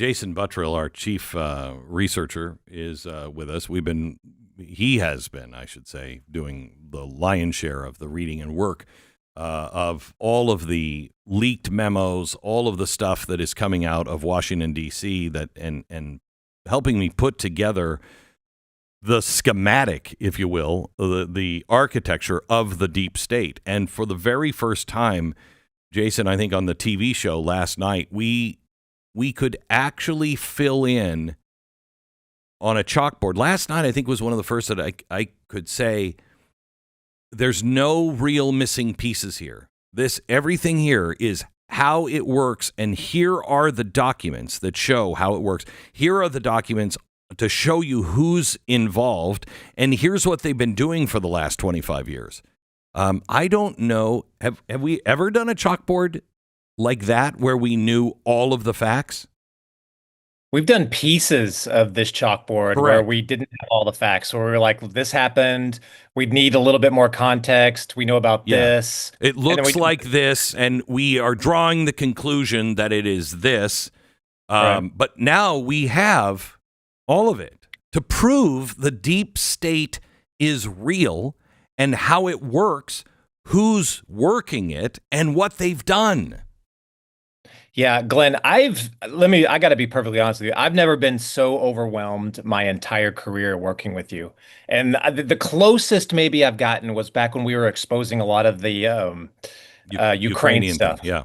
Jason Buttrill, our chief researcher, is with us. He has been, I should say, doing the lion's share of the reading and work of all of the leaked memos, all of the stuff that is coming out of Washington, D.C., and helping me put together the schematic, if you will, the architecture of the deep state. And for the very first time, Jason, I think on the TV show last night, we could actually fill in on a chalkboard. Last night, I think, was one of the first that I could say, there's no real missing pieces here. Everything here is how it works, and here are the documents that show how it works. Here are the documents to show you who's involved, and here's what they've been doing for the last 25 years. I don't know. Have we ever done a chalkboard like that where we knew all of the facts? We've done pieces of this chalkboard where Correct. we didn't have all the facts. So we were like, this happened. We'd need a little bit more context. We know about Yeah. this. It And then looks like this, and we are drawing the conclusion that it is this. Right. But now we have all of it to prove the deep state is real and how it works, who's working it, and what they've done. Yeah, Glenn, I got to be perfectly honest with you. I've never been so overwhelmed my entire career working with you. And the closest maybe I've gotten was back when we were exposing a lot of the Ukraine Ukrainian thing, stuff. yeah.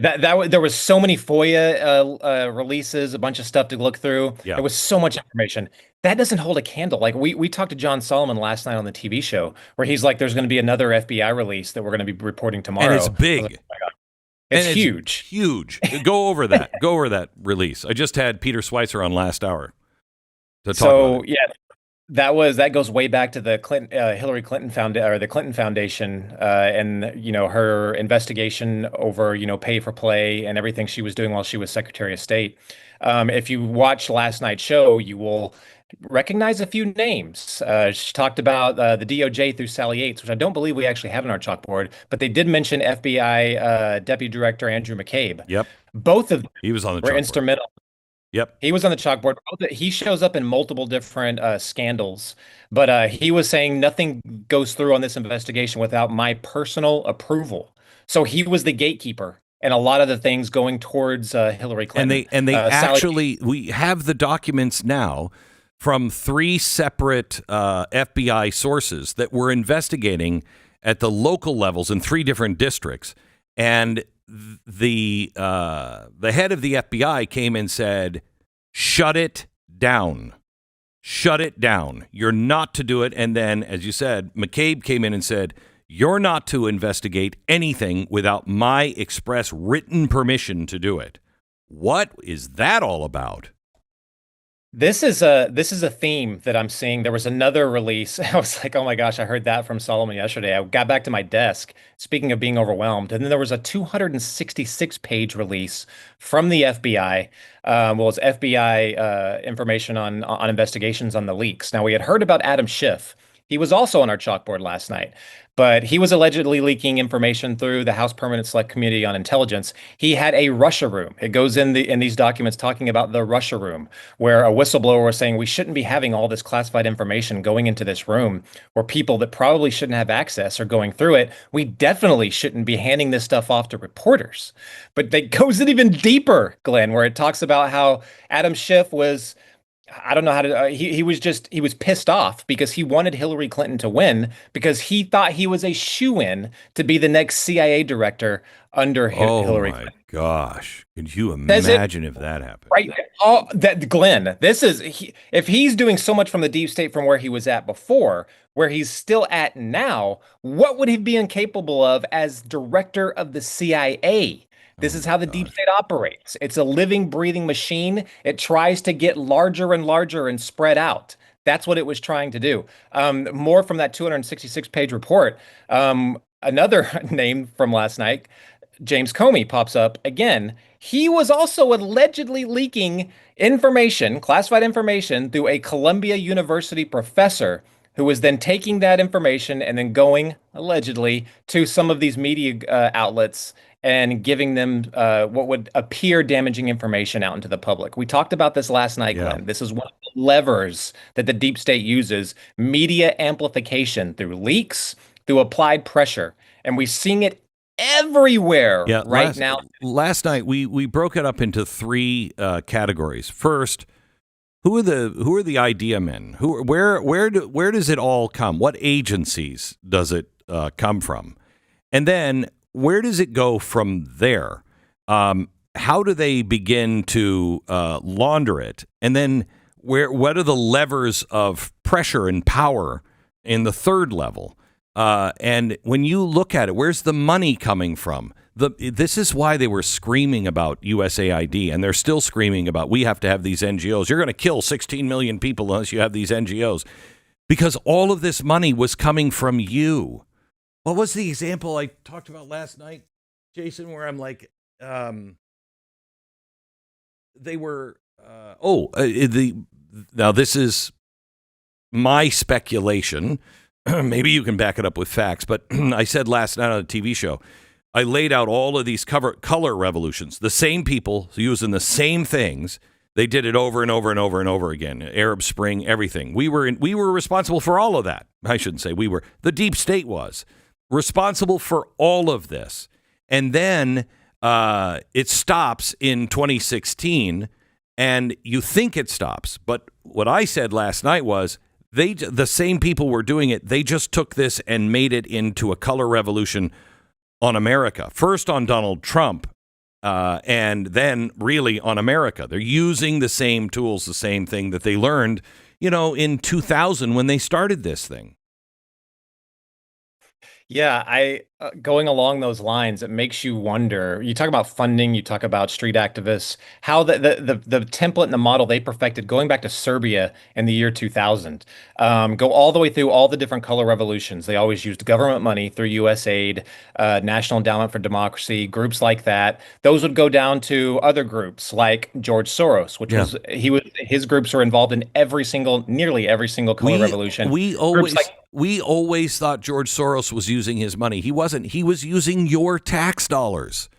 There was so many FOIA releases, a bunch of stuff to look through. Yeah. There was so much information. That doesn't hold a candle. Like we talked to John Solomon last night on the TV show where he's like, there's going to be another FBI release that we're going to be reporting tomorrow. And it's I was big. like, oh my God. It's And huge. Huge. Go over that. Go over that release. I just had Peter Schweitzer on last hour to talk about it. Yeah, that goes way back to the Hillary Clinton or the Clinton Foundation, and her investigation over pay for play and everything she was doing while she was Secretary of State. If you watch last night's show, you will recognize a few names. She talked about the DOJ through Sally Yates, which I don't believe we actually have in our chalkboard, but they did mention FBI Deputy Director Andrew McCabe. Yep. Both of them He was on the were chalkboard. instrumental. Yep. He was on the chalkboard. He shows up in multiple different scandals, but he was saying nothing goes through on this investigation without my personal approval. So he was the gatekeeper, and a lot of the things going towards Hillary Clinton. And they Sally. we have the documents now from three separate FBI sources that were investigating at the local levels in three different districts, and the head of the FBI came and said, "Shut it down. Shut it down. You're not to do it." And then, as you said, McCabe came in and said, "You're not to investigate anything without my express written permission to do it." What is that all about? This is a theme that I'm seeing. There was another release. I was like, oh my gosh, I heard that from Solomon yesterday. I got back to my desk, speaking of being overwhelmed, and then there was a 266-page release from the FBI. Well, it's FBI information on investigations on the leaks. Now, we had heard about Adam Schiff. He was also on our chalkboard last night, but he was allegedly leaking information through the House Permanent Select Committee on Intelligence. He had a Russia room. It goes in these documents talking about the Russia room, where a whistleblower was saying we shouldn't be having all this classified information going into this room where people that probably shouldn't have access are going through it. We definitely shouldn't be handing this stuff off to reporters. But it goes in even deeper, Glenn, where it talks about how Adam Schiff was, I don't know how to. He was pissed off because he wanted Hillary Clinton to win because he thought he was a shoo-in to be the next CIA director under Oh Hillary my Clinton. gosh. Could you Says it imagine if that happened? right. Oh, that Glenn. If he's doing so much from the deep state from where he was at before, where he's still at now, what would he be incapable of as director of the CIA? Oh This is my how the deep gosh. state operates. It's a living, breathing machine. It tries to get larger and larger and spread out. That's what it was trying to do. More from that 266-page report. Another name from last night, James Comey pops up again. He was also allegedly leaking information, classified information, through a Columbia University professor who was then taking that information and then going allegedly to some of these media outlets and giving them what would appear damaging information out into the public. We talked about this last night, Yeah. Glenn. This is one of the levers that the deep state uses: media amplification through leaks, through applied pressure. And we're seeing it everywhere Yeah, right now. last night we broke it up into three categories. First, who are the idea men? Where does it all come? What agencies does it come from? And then where does it go from there? How do they begin to launder it? And then what are the levers of pressure and power in the third level? And when you look at it, where's the money coming from? This is why they were screaming about USAID, and they're still screaming about we have to have these NGOs. You're going to kill 16 million people unless you have these NGOs, because all of this money was coming from you. What was the example I talked about last night, Jason, where I'm like, they were, now this is my speculation. Maybe you can back it up with facts, but I said last night on a TV show, I laid out all of these color revolutions. The same people using the same things. They did it over and over and over and over again. Arab Spring, everything. We were responsible for all of that. I shouldn't say we were. The deep state was responsible for all of this. And then it stops in 2016, and you think it stops. But what I said last night was, the same people were doing it. They just took this and made it into a color revolution on America. First on Donald Trump, and then really on America. They're using the same tools, the same thing that they learned, in 2000 when they started this thing. Yeah, going along those lines, it makes you wonder. You talk about funding, you talk about street activists, how the template and the model they perfected going back to Serbia in the year 2000, go all the way through all the different color revolutions. They always used government money through USAID, National Endowment for Democracy, groups like that. Those would go down to other groups like George Soros, which his groups were involved in nearly every single color revolution. We always thought George Soros was using his money. He wasn't. He was using your tax dollars.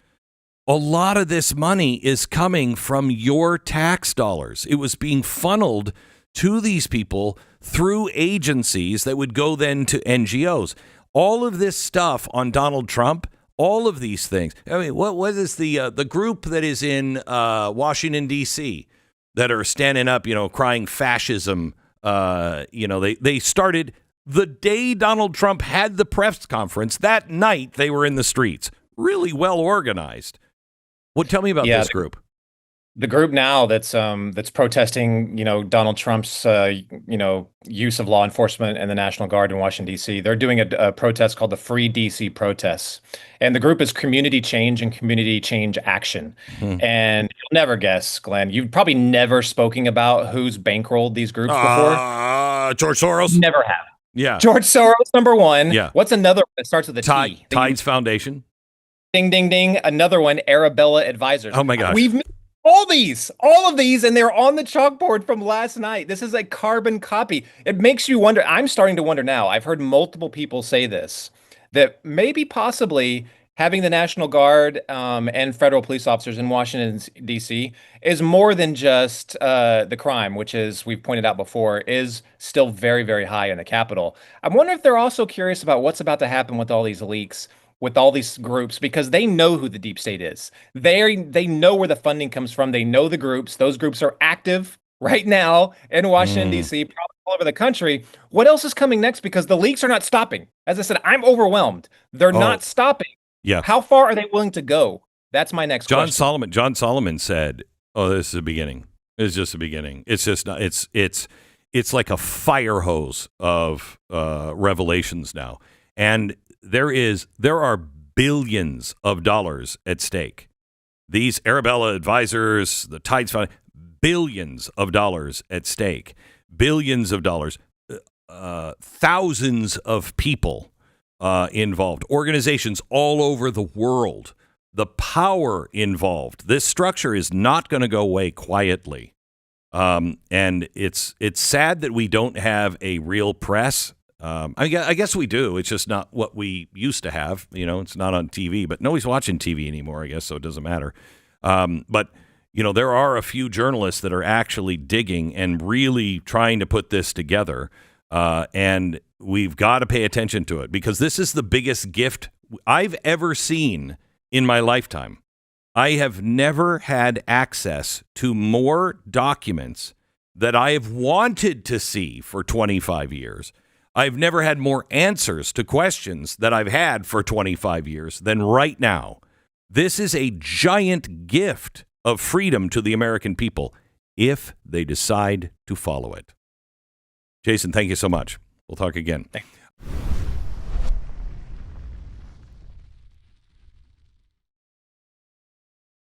A lot of this money is coming from your tax dollars. It was being funneled to these people through agencies that would go then to NGOs. All of this stuff on Donald Trump, all of these things. I mean, what is the group that is in Washington, D.C. that are standing up, crying fascism? They started the day Donald Trump had the press conference. That night, they were in the streets, really well organized. Tell me about this group. The group now that's protesting, Donald Trump's, use of law enforcement and the National Guard in Washington, D.C. They're doing a protest called the Free D.C. Protests. And the group is Community Change and Community Change Action. Mm-hmm. And you'll never guess, Glenn, you've probably never spoken about who's bankrolled these groups before. George Soros? Never have. Yeah. George Soros, number one. Yeah. What's another one that starts with a T? Tides Foundation. Ding, ding, ding. Another one, Arabella Advisors. Oh, my gosh. We've missed all of these, and they're on the chalkboard from last night. This is a carbon copy. It makes you wonder. I'm starting to wonder now. I've heard multiple people say this, that maybe possibly having the National Guard and federal police officers in Washington, D.C. is more than just the crime, which, as we've pointed out before, is still very, very high in the Capitol. I wonder if they're also curious about what's about to happen with all these leaks, with all these groups, because they know who the deep state is. They know where the funding comes from. They know the groups. Those groups are active right now in Washington, D.C., probably all over the country. What else is coming next? Because the leaks are not stopping. As I said, I'm overwhelmed. They're not stopping. Yeah. How far are they willing to go? That's my next question. John Solomon said, "Oh, this is the beginning. It's just the beginning. It's just not. It's like a fire hose of revelations now, and there are billions of dollars at stake. These Arabella Advisors, the Tides Fund, billions of dollars at stake, billions of dollars, thousands of people." Involved, organizations all over the world, the power involved. This structure is not going to go away quietly, and it's sad that we don't have a real press I guess we do. It's just not what we used to have. It's not on TV, but nobody's watching TV anymore, I guess, so it doesn't matter. But there are a few journalists that are actually digging and really trying to put this together. And we've got to pay attention to it because this is the biggest gift I've ever seen in my lifetime. I have never had access to more documents that I have wanted to see for 25 years. I've never had more answers to questions that I've had for 25 years than right now. This is a giant gift of freedom to the American people if they decide to follow it. Jason, thank you so much. We'll talk again. Thanks.